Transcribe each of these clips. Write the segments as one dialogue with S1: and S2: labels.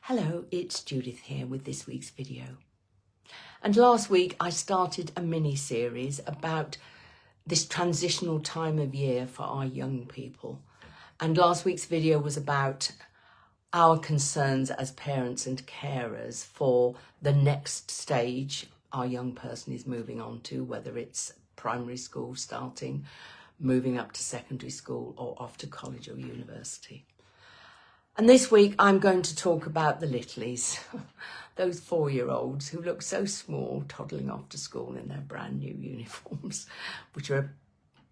S1: Hello, it's Judith here with this week's video. And last week I started a mini-series about this transitional time of year for our young people. And last week's video was about our concerns as parents and carers for the next stage our young person is moving on to, whether it's primary school starting, moving up to secondary school or off to college or university. And this week I'm going to talk about the littlies, those 4-year-olds who look so small toddling off to school in their brand new uniforms, which are a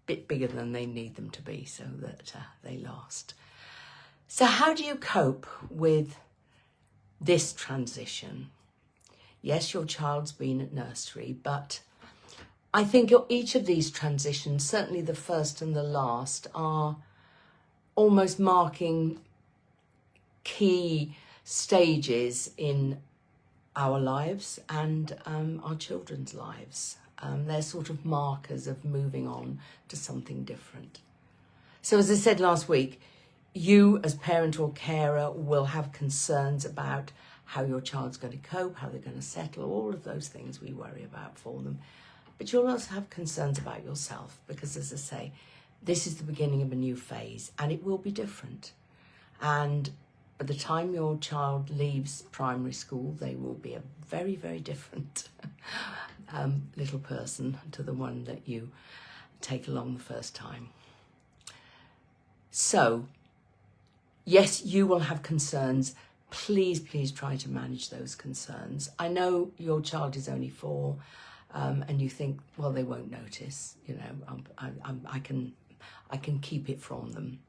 S1: bit bigger than they need them to be so that they last. So how do you cope with this transition? Yes, your child's been at nursery, but I think each of these transitions, certainly the first and the last, are almost marking key stages in our lives and our children's lives. They're sort of markers of moving on to something different. So as I said last week, you as parent or carer will have concerns about how your child's going to cope, how they're going to settle, all of those things we worry about for them. But you'll also have concerns about yourself because, as I say, this is the beginning of a new phase and it will be different. And by the time your child leaves primary school, they will be a very, very different little person to the one that you take along the first time. So, yes, you will have concerns. Please, please try to manage those concerns. I know your child is only 4 and you think, well, they won't notice. You know, I can keep it from them.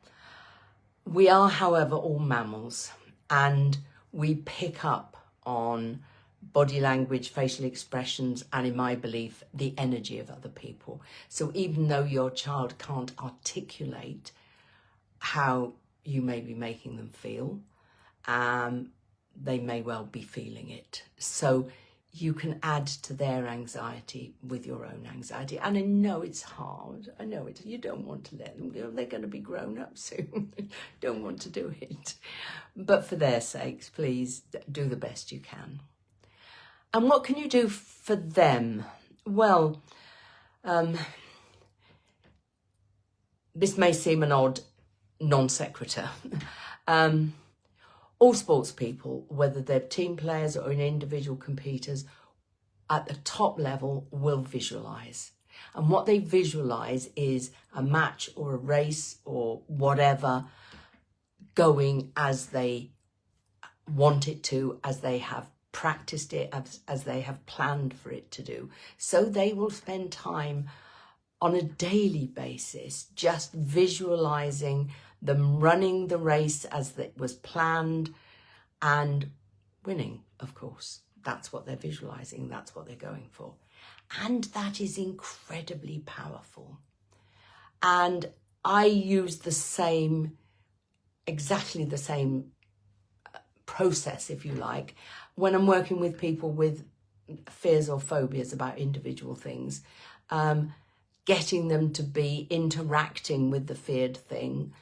S1: We are, however, all mammals and we pick up on body language, facial expressions, and in my belief, the energy of other people. So even though your child can't articulate how you may be making them feel, they may well be feeling it. So you can add to their anxiety with your own anxiety. And I know it's hard. I know it. You don't want to let them go. They're going to be grown up soon. Don't want to do it. But for their sakes, please do the best you can. And what can you do for them? Well, this may seem an odd non sequitur. All sports people, whether they're team players or individual competitors, at the top level will visualise. And what they visualise is a match or a race or whatever going as they want it to, as they have practiced it, as they have planned for it to do. So they will spend time on a daily basis just visualising them running the race as it was planned and winning, of course. That's what they're visualising, that's what they're going for. And that is incredibly powerful. And I use exactly the same process, if you like, when I'm working with people with fears or phobias about individual things, getting them to be interacting with the feared thing,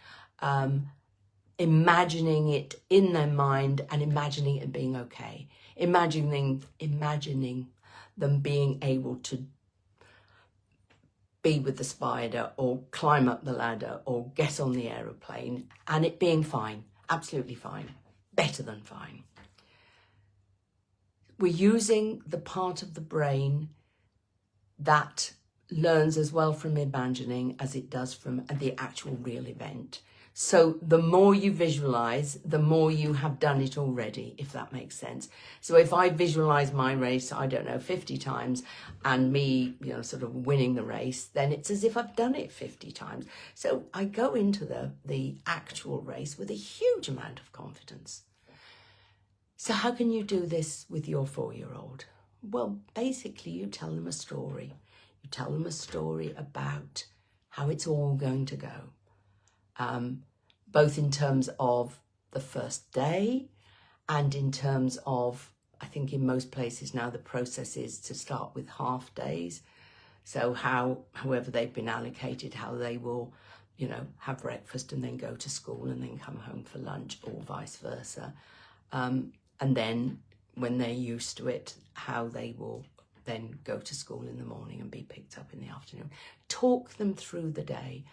S1: imagining it in their mind and imagining it being okay. Imagining them being able to be with the spider or climb up the ladder or get on the aeroplane and it being fine, absolutely fine, better than fine. We're using the part of the brain that learns as well from imagining as it does from the actual real event. So the more you visualize, the more you have done it already, if that makes sense. So if I visualize my race, I don't know, 50 times and me, sort of winning the race, then it's as if I've done it 50 times. So I go into the actual race with a huge amount of confidence. So how can you do this with your 4-year-old? Well, basically you tell them a story. You tell them a story about how it's all going to go. Both in terms of the first day and in terms of, I think in most places now the process is to start with half days. So however they've been allocated, how they will, have breakfast and then go to school and then come home for lunch or vice versa. And then when they're used to it, how they will then go to school in the morning and be picked up in the afternoon. Talk them through the day.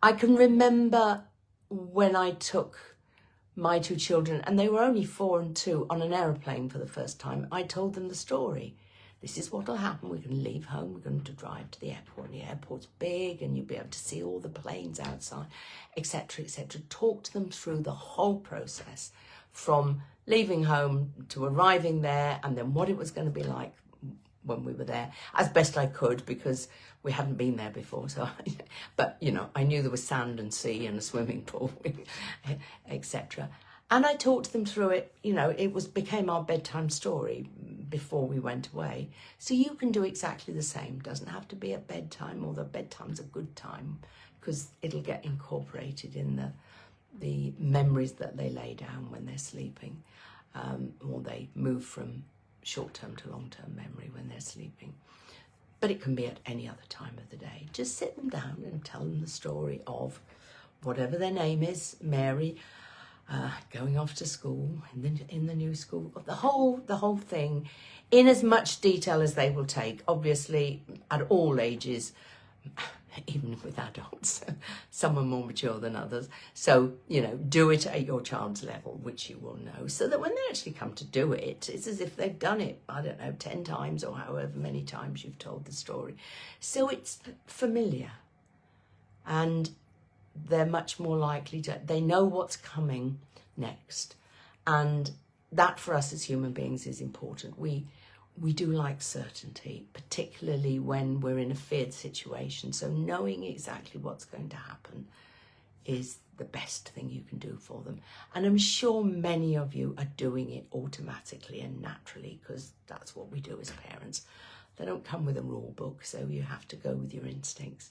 S1: I can remember when I took my two children, and they were only 4 and 2, on an aeroplane for the first time. I told them the story. This is what will happen. We're going to leave home. We're going to drive to the airport. And the airport's big and you'll be able to see all the planes outside, etc., etc. Talk to them through the whole process, from leaving home to arriving there, and then what it was going to be like when we were there, as best I could, because we hadn't been there before. So, but you know, I knew there was sand and sea and a swimming pool, etc. And I talked them through it. You know, became our bedtime story before we went away. So you can do exactly the same. Doesn't have to be at bedtime, although bedtime's a good time because it'll get incorporated in the memories that they lay down when they're sleeping, or they move from short-term to long-term memory when they're sleeping. But it can be at any other time of the day. Just sit them down and tell them the story of whatever their name is, Mary, going off to school in the new school, the whole thing, in as much detail as they will take. Obviously, at all ages, even with adults, some are more mature than others. So, you know, do it at your child's level, which you will know, so that when they actually come to do it, it's as if they've done it, I don't know, 10 times or however many times you've told the story. So it's familiar, and they're much more likely to, they know what's coming next. And that for us as human beings is important. We do like certainty, particularly when we're in a feared situation. So knowing exactly what's going to happen is the best thing you can do for them. And I'm sure many of you are doing it automatically and naturally, because that's what we do as parents. They don't come with a rule book, so you have to go with your instincts.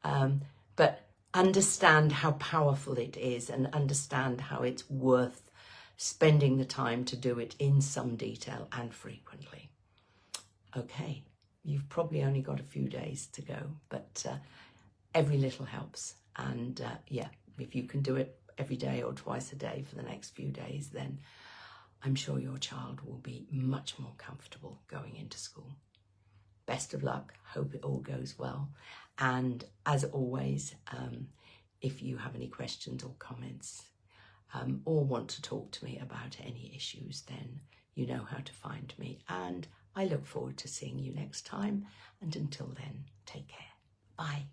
S1: But understand how powerful it is, and understand how it's worth spending the time to do it in some detail and frequently. Okay, you've probably only got a few days to go, but every little helps. And yeah, if you can do it every day or twice a day for the next few days, then I'm sure your child will be much more comfortable going into school. Best of luck. Hope it all goes well. And as always, if you have any questions or comments, or want to talk to me about any issues, then you know how to find me. And I look forward to seeing you next time. And until then, take care. Bye.